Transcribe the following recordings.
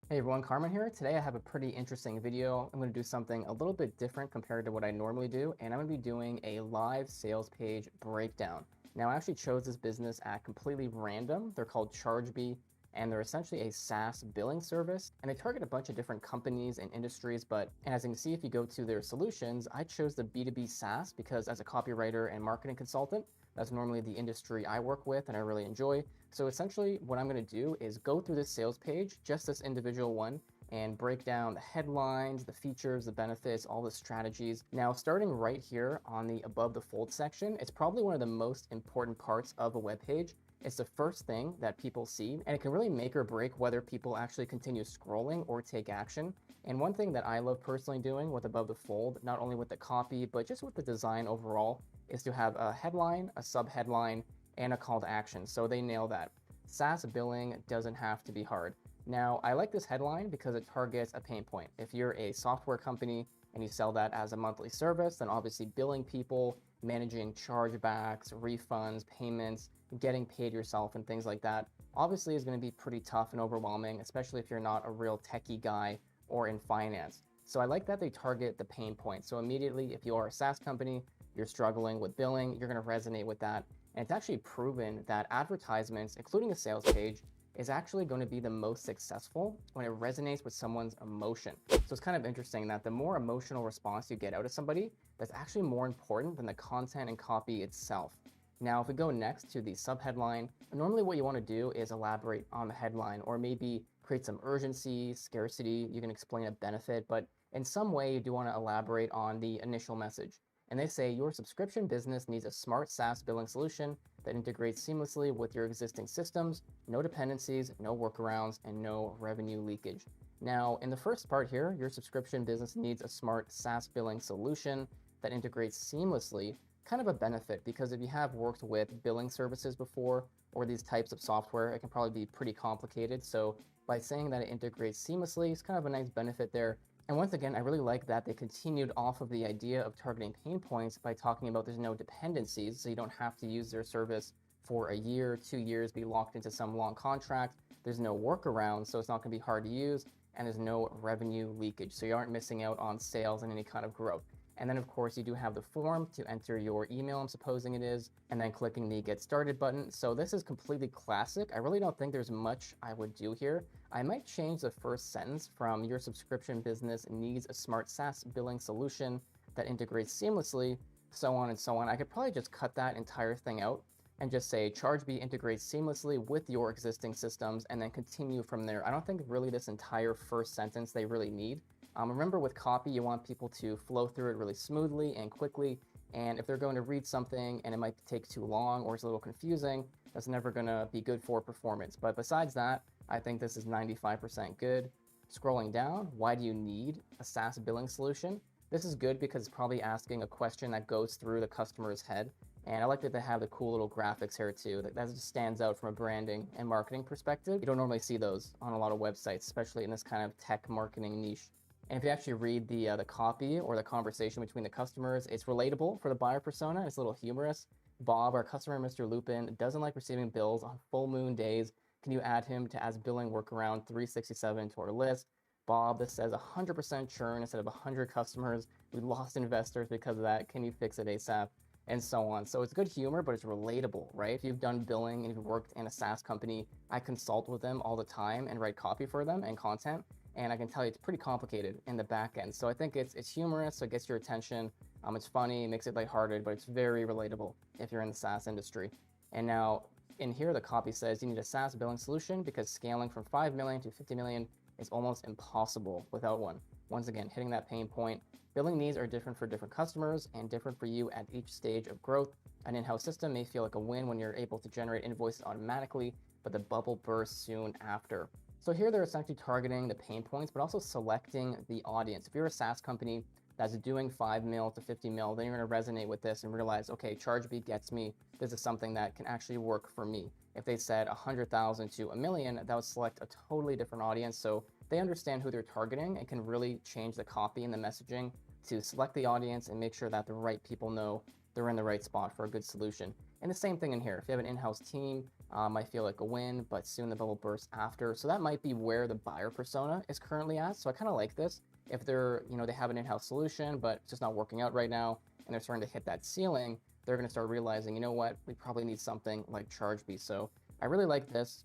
Hey everyone, Carmen here. Today I have a pretty interesting video. I'm going to do something a little bit different compared to what I normally do, and I'm going to be doing a live sales page breakdown. Now, I actually chose this business at completely random. They're called Chargebee, and they're essentially a SaaS billing service, and they target a bunch of different companies and industries. And as you can see, if you go to their solutions, I chose the B2B SaaS because as a copywriter and marketing consultant, that's normally the industry I work with and I really enjoy. So essentially what I'm going to do is go through this sales page, just this individual one, and break down the headlines, the features, the benefits, all the strategies. Now, starting right here on the above the fold section, it's probably one of the most important parts of a web page. It's the first thing that people see, and it can really make or break whether people actually continue scrolling or take action. And one thing that I love personally doing with above the fold, not only with the copy, but just with the design overall, is to have a headline, a subheadline, and a call to action. So they nail that. SaaS billing doesn't have to be hard. Now, I like this headline because it targets a pain point. If you're a software company and you sell that as a monthly service, then obviously billing people, managing chargebacks, refunds, payments, getting paid yourself, and things like that, obviously is going to be pretty tough and overwhelming, especially if you're not a real techie guy or in finance. So I like that they target the pain point. So immediately, if you are a SaaS company, you're struggling with billing, you're going to resonate with that. And it's actually proven that advertisements, including a sales page, is actually going to be the most successful when it resonates with someone's emotion. So it's kind of interesting that the more emotional response you get out of somebody, that's actually more important than the content and copy itself. Now, if we go next to the subheadline, normally what you want to do is elaborate on the headline or maybe create some urgency, scarcity. You can explain a benefit, but in some way you do want to elaborate on the initial message. And they say your subscription business needs a smart SaaS billing solution that integrates seamlessly with your existing systems, no dependencies, no workarounds, and no revenue leakage. Now, in the first part here, your subscription business needs a smart SaaS billing solution that integrates seamlessly, kind of a benefit because if you have worked with billing services before or these types of software, it can probably be pretty complicated. So by saying that it integrates seamlessly, it's kind of a nice benefit there. And once again, I really like that they continued off of the idea of targeting pain points by talking about there's no dependencies, so you don't have to use their service for a year, 2 years, be locked into some long contract. There's no workaround, so it's not going to be hard to use, and there's no revenue leakage, so you aren't missing out on sales and any kind of growth. And then, of course, you do have the form to enter your email, I'm supposing it is, and then clicking the Get Started button. So this is completely classic. I really don't think there's much I would do here. I might change the first sentence from your subscription business needs a smart SaaS billing solution that integrates seamlessly, so on and so on. I could probably just cut that entire thing out and just say Chargebee integrates seamlessly with your existing systems and then continue from there. I don't think really this entire first sentence they really need. Remember with copy, you want people to flow through it really smoothly and quickly. And if they're going to read something and it might take too long or it's a little confusing, that's never going to be good for performance. But besides that, I think this is 95% good. Scrolling down, why do you need a SaaS billing solution? This is good because it's probably asking a question that goes through the customer's head. And I like that they have the cool little graphics here too. That just stands out from a branding and marketing perspective. You don't normally see those on a lot of websites, especially in this kind of tech marketing niche. And if you actually read the copy or the conversation between the customers, it's relatable for the buyer persona. It's a little humorous. Bob, our customer, Mr. Lupin, doesn't like receiving bills on full moon days. Can you add him to as billing workaround 367 to our list? Bob, this says 100% churn instead of 100 customers. We lost investors because of that. Can you fix it ASAP? And so on. So it's good humor, but it's relatable, right? If you've done billing and you've worked in a SaaS company, I consult with them all the time and write copy for them and content. And I can tell you it's pretty complicated in the back end. So I think it's humorous, so it gets your attention. It's funny, it makes it lighthearted, but it's very relatable if you're in the SaaS industry. And now in here, the copy says you need a SaaS billing solution because scaling from 5 million to 50 million is almost impossible without one. Once again, hitting that pain point. Billing needs are different for different customers and different for you at each stage of growth. An in-house system may feel like a win when you're able to generate invoices automatically, but the bubble bursts soon after. So here they're essentially targeting the pain points, but also selecting the audience. If you're a SaaS company that's doing 5 mil to 50 mil, then you're going to resonate with this and realize, okay, Chargebee gets me. This is something that can actually work for me. If they said 100,000 to a million, that would select a totally different audience. So they understand who they're targeting and can really change the copy and the messaging to select the audience and make sure that the right people know they're in the right spot for a good solution. And the same thing in here. If you have an in-house team, might feel like a win, but soon the bubble bursts after. So that might be where the buyer persona is currently at. So I kind of like this. If they're, they have an in-house solution, but it's just not working out right now, and they're starting to hit that ceiling, they're going to start realizing, you know what, we probably need something like Chargebee. So I really like this.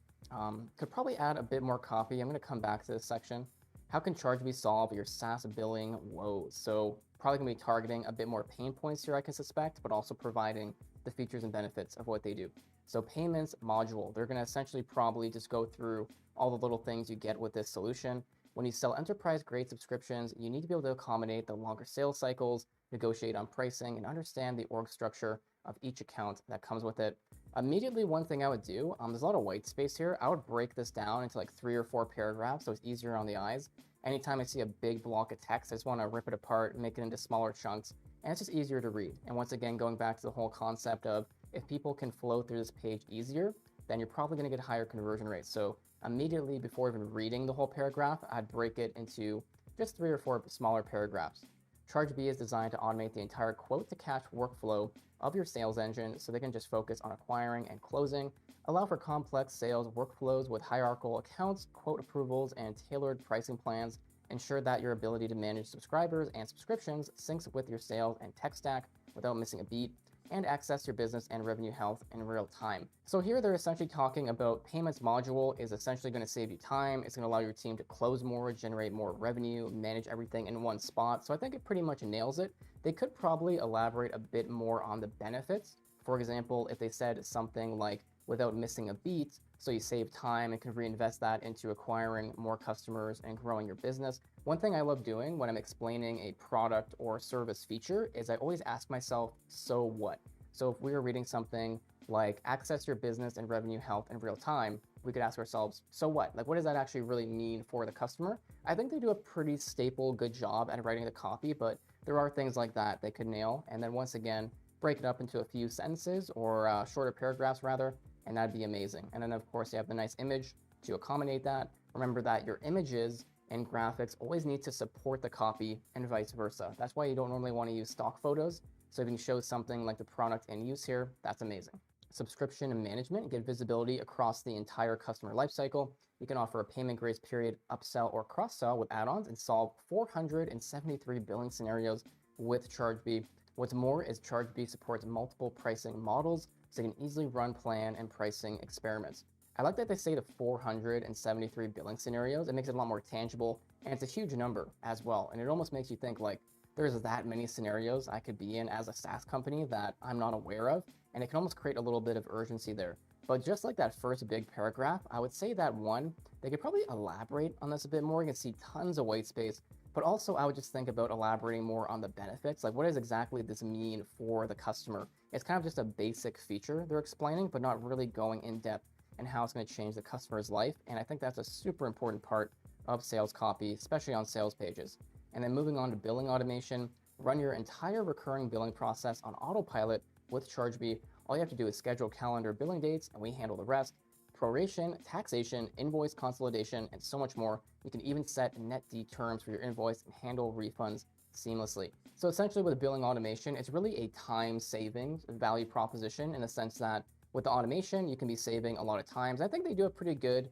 Could probably add a bit more copy. I'm going to come back to this section. How can Chargebee solve your SaaS billing woes? So probably going to be targeting a bit more pain points here, I can suspect, but also providing the features and benefits of what they do. So payments module, they're going to essentially probably just go through all the little things you get with this solution. When you sell enterprise-grade subscriptions, you need to be able to accommodate the longer sales cycles, negotiate on pricing, and understand the org structure of each account that comes with it. Immediately, one thing I would do, there's a lot of white space here. I would break this down into like 3 or 4 paragraphs so it's easier on the eyes. Anytime I see a big block of text, I just want to rip it apart, make it into smaller chunks, and it's just easier to read. And once again, going back to the whole concept of if people can flow through this page easier, then you're probably going to get higher conversion rates. So immediately before even reading the whole paragraph, I'd break it into just 3 or 4 smaller paragraphs. Chargebee is designed to automate the entire quote-to-cash workflow of your sales engine so they can just focus on acquiring and closing, allow for complex sales workflows with hierarchical accounts, quote approvals, and tailored pricing plans, ensure that your ability to manage subscribers and subscriptions syncs with your sales and tech stack without missing a beat, and access your business and revenue health in real time. So here they're essentially talking about payments module is essentially going to save you time. It's going to allow your team to close more, generate more revenue, manage everything in one spot. So I think it pretty much nails it. They could probably elaborate a bit more on the benefits. For example, if they said something like without missing a beat, so you save time and can reinvest that into acquiring more customers and growing your business. One thing I love doing when I'm explaining a product or service feature is I always ask myself, so what? So if we were reading something like access your business and revenue health in real time, we could ask ourselves, so what? Like, what does that actually really mean for the customer? I think they do a pretty staple, good job at writing the copy, but there are things like that they could nail. And then once again, break it up into a few sentences or shorter paragraphs rather, and that'd be amazing. And then of course you have the nice image to accommodate that. Remember that your images and graphics always need to support the copy and vice versa. That's why you don't normally want to use stock photos. So if you can show something like the product in use here, that's amazing. Subscription and management, get visibility across the entire customer lifecycle. You can offer a payment grace period, upsell or cross-sell with add-ons and solve 473 billing scenarios with Chargebee. What's more is Chargebee supports multiple pricing models, so you can easily run plan and pricing experiments. I like that they say the 473 billing scenarios. It makes it a lot more tangible, and it's a huge number as well. And it almost makes you think like there's that many scenarios I could be in as a SaaS company that I'm not aware of, and it can almost create a little bit of urgency there. But just like that first big paragraph, I would say that one, they could probably elaborate on this a bit more. You can see tons of white space, but also I would just think about elaborating more on the benefits. Like what does exactly this mean for the customer? It's kind of just a basic feature they're explaining, but not really going in depth and how it's going to change the customer's life. And I think that's a super important part of sales copy, especially on sales pages. And then moving on to billing automation, run your entire recurring billing process on autopilot with Chargebee. All you have to do is schedule calendar billing dates and we handle the rest. Proration, taxation, invoice consolidation, and so much more. You can even set net D terms for your invoice and handle refunds seamlessly. So essentially with billing automation, it's really a time savings value proposition in the sense that with the automation, you can be saving a lot of times. I think they do a pretty good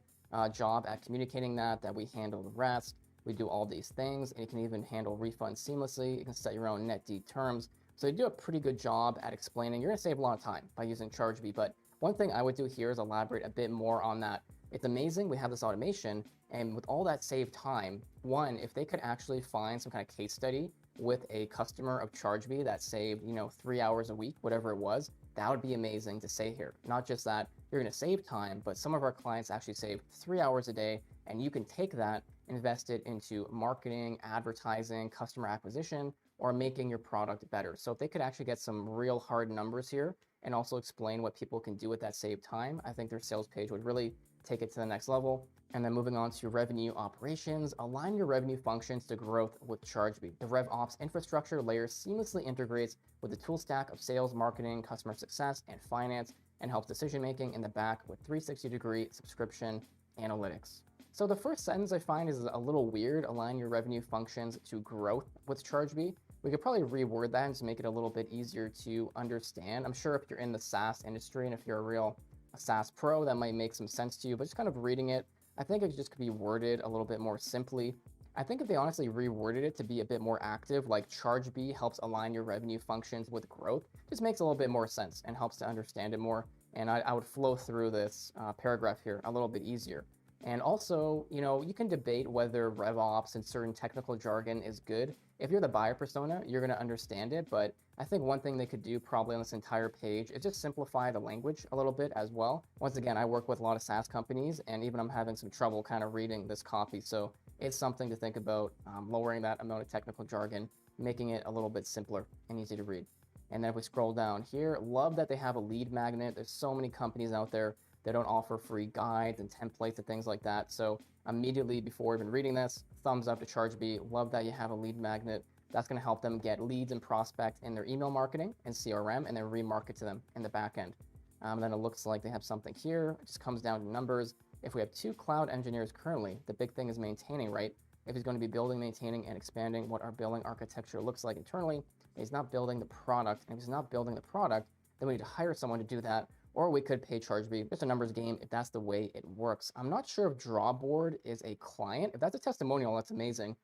job at communicating that we handle the rest. We do all these things, and you can even handle refunds seamlessly. You can set your own net D terms. So they do a pretty good job at explaining. You're going to save a lot of time by using Chargebee, but one thing I would do here is elaborate a bit more on that. It's amazing we have this automation, and with all that saved time, one, if they could actually find some kind of case study with a customer of Chargebee that saved, 3 hours a week, whatever it was, that would be amazing to say here. Not just that you're going to save time, but some of our clients actually save 3 hours a day, and you can take that, invest it into marketing, advertising, customer acquisition, or making your product better. So if they could actually get some real hard numbers here and also explain what people can do with that saved time, I think their sales page would really take it to the next level. And then moving on to revenue operations, align your revenue functions to growth with Chargebee. The RevOps infrastructure layer seamlessly integrates with the tool stack of sales, marketing, customer success, and finance, and helps decision-making in the back with 360-degree subscription analytics. So the first sentence I find is a little weird, align your revenue functions to growth with Chargebee. We could probably reword that and just make it a little bit easier to understand. I'm sure if you're in the SaaS industry and if you're a real a SaaS Pro, that might make some sense to you, but just kind of reading it, I think it just could be worded a little bit more simply. I think if they honestly reworded it to be a bit more active, like Chargebee helps align your revenue functions with growth, just makes a little bit more sense and helps to understand it more. And I would flow through this paragraph here a little bit easier. And also, you can debate whether RevOps and certain technical jargon is good. If you're the buyer persona, you're going to understand it. But I think one thing they could do probably on this entire page is just simplify the language a little bit as well. Once again, I work with a lot of SaaS companies, and even I'm having some trouble kind of reading this copy. So it's something to think about, lowering that amount of technical jargon, making it a little bit simpler and easy to read. And then if we scroll down here, love that they have a lead magnet. There's so many companies out there that don't offer free guides and templates and things like that. So immediately before even reading this, thumbs up to Chargebee. Love that you have a lead magnet. That's going to help them get leads and prospects in their email marketing and CRM, and then remarket to them in the back end. Then it looks like they have something here. It just comes down to numbers. If we have 2 cloud engineers currently, the big thing is maintaining, right? If he's going to be building, maintaining, and expanding what our billing architecture looks like internally, he's not building the product. And if he's not building the product, then we need to hire someone to do that, or we could pay Chargebee. Just a numbers game if that's the way it works. I'm not sure if Drawboard is a client. If that's a testimonial, that's amazing.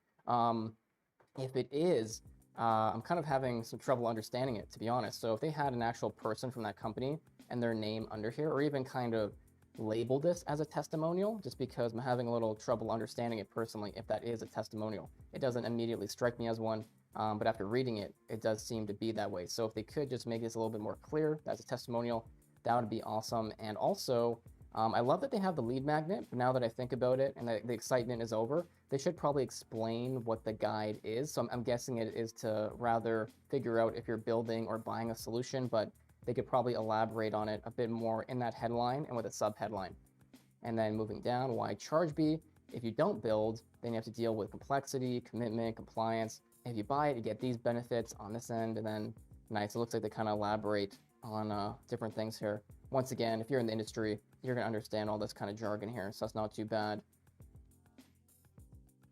If it is, I'm kind of having some trouble understanding it, to be honest. So if they had an actual person from that company and their name under here, or even kind of label this as a testimonial, just because I'm having a little trouble understanding it personally, if that is a testimonial. It doesn't immediately strike me as one, but after reading it, it does seem to be that way. So if they could just make this a little bit more clear, that's a testimonial, that would be awesome. And also, I love that they have the lead magnet, but now that I think about it and the excitement is over, they should probably explain what the guide is. So I'm guessing it is to rather figure out if you're building or buying a solution, but they could probably elaborate on it a bit more in that headline and with a subheadline. And then moving down, why Chargebee? If you don't build, then you have to deal with complexity, commitment, compliance. If you buy it, you get these benefits on this end. And then nice, it looks like they kind of elaborate on different things here. Once again, if you're in the industry, you're going to understand all this kind of jargon here, so that's not too bad.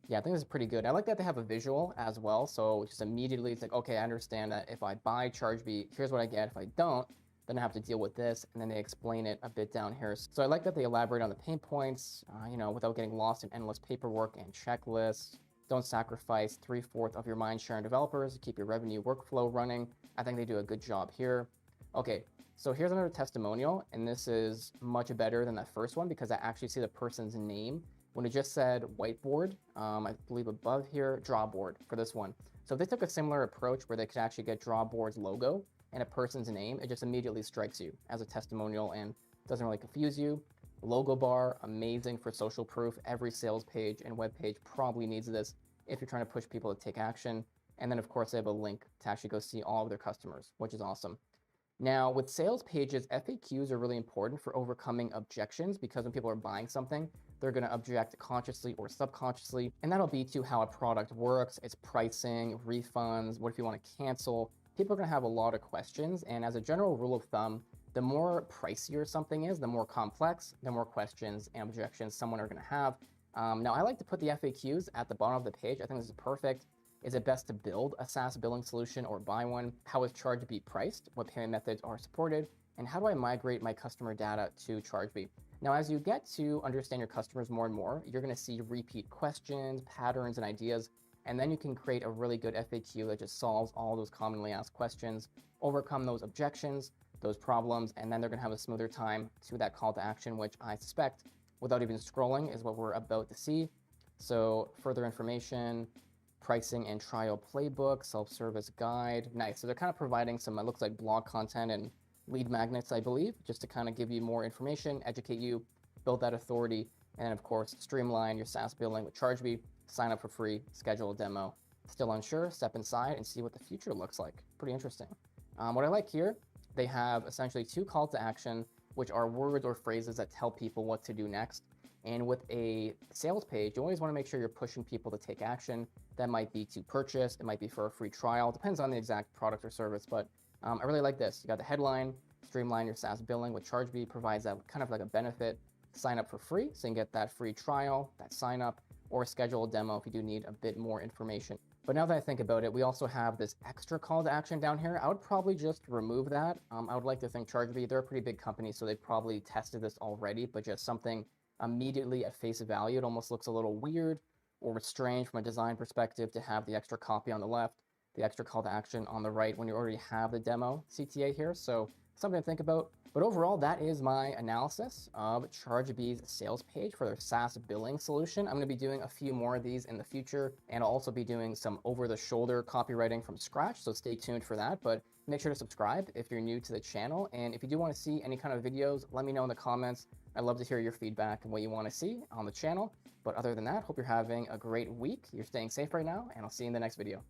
Yeah, I think this is pretty good. I like that they have a visual as well, so just immediately it's like, okay, I understand that if I buy Chargebee, here's what I get. If I don't, then I have to deal with this, and then they explain it a bit down here. So I like that they elaborate on the pain points, without getting lost in endless paperwork and checklists. Don't sacrifice 3/4 of your mind share and developers to keep your revenue workflow running. I think they do a good job here. Okay, so here's another testimonial, and this is much better than that first one because I actually see the person's name. When it just said whiteboard, I believe above here, Drawboard for this one. So if they took a similar approach where they could actually get Drawboard's logo and a person's name, it just immediately strikes you as a testimonial and doesn't really confuse you. Logo bar, amazing for social proof. Every sales page and web page probably needs this if you're trying to push people to take action. And then of course they have a link to actually go see all of their customers, which is awesome. Now, with sales pages, FAQs are really important for overcoming objections because when people are buying something, they're going to object consciously or subconsciously, and that'll be to how a product works, its pricing, refunds, what if you want to cancel. People are going to have a lot of questions, and as a general rule of thumb, the more pricier something is, the more complex, the more questions and objections someone are going to have. Now, I like to put the FAQs at the bottom of the page. I think this is perfect. Is it best to build a SaaS billing solution or buy one? How is Chargebee priced? What payment methods are supported? And how do I migrate my customer data to Chargebee? Now, as you get to understand your customers more and more, you're going to see repeat questions, patterns, and ideas. And then you can create a really good FAQ that just solves all those commonly asked questions, overcome those objections, those problems, and then they're going to have a smoother time to that call to action, which I suspect, without even scrolling, is what we're about to see. So further information, pricing and trial playbook, self-service guide. Nice. So they're kind of providing some, it looks like blog content and lead magnets, I believe, just to kind of give you more information, educate you, build that authority, and of course, streamline your SaaS billing with Chargebee, sign up for free, schedule a demo. Still unsure? Step inside and see what the future looks like. Pretty interesting. What I like here, they have essentially 2 calls to action, which are words or phrases that tell people what to do next. And with a sales page, you always want to make sure you're pushing people to take action. That might be to purchase, it might be for a free trial, depends on the exact product or service, but I really like this. You got the headline, streamline your SaaS billing with Chargebee, provides that kind of like a benefit. Sign up for free, so you can get that free trial, that sign up, or schedule a demo if you do need a bit more information. But now that I think about it, we also have this extra call to action down here. I would probably just remove that. I would like to think Chargebee, they're a pretty big company, so they probably tested this already, but just something immediately at face value, it almost looks a little weird or strange from a design perspective to have the extra copy on the left, the extra call to action on the right when you already have the demo CTA here. So something to think about. But overall, that is my analysis of Chargebee's sales page for their SaaS billing solution. I'm going to be doing a few more of these in the future, and I'll also be doing some over-the-shoulder copywriting from scratch, so stay tuned for that. But make sure to subscribe if you're new to the channel, and if you do want to see any kind of videos, let me know in the comments. I'd love to hear your feedback and what you want to see on the channel. But other than that, hope you're having a great week. You're staying safe right now, and I'll see you in the next video.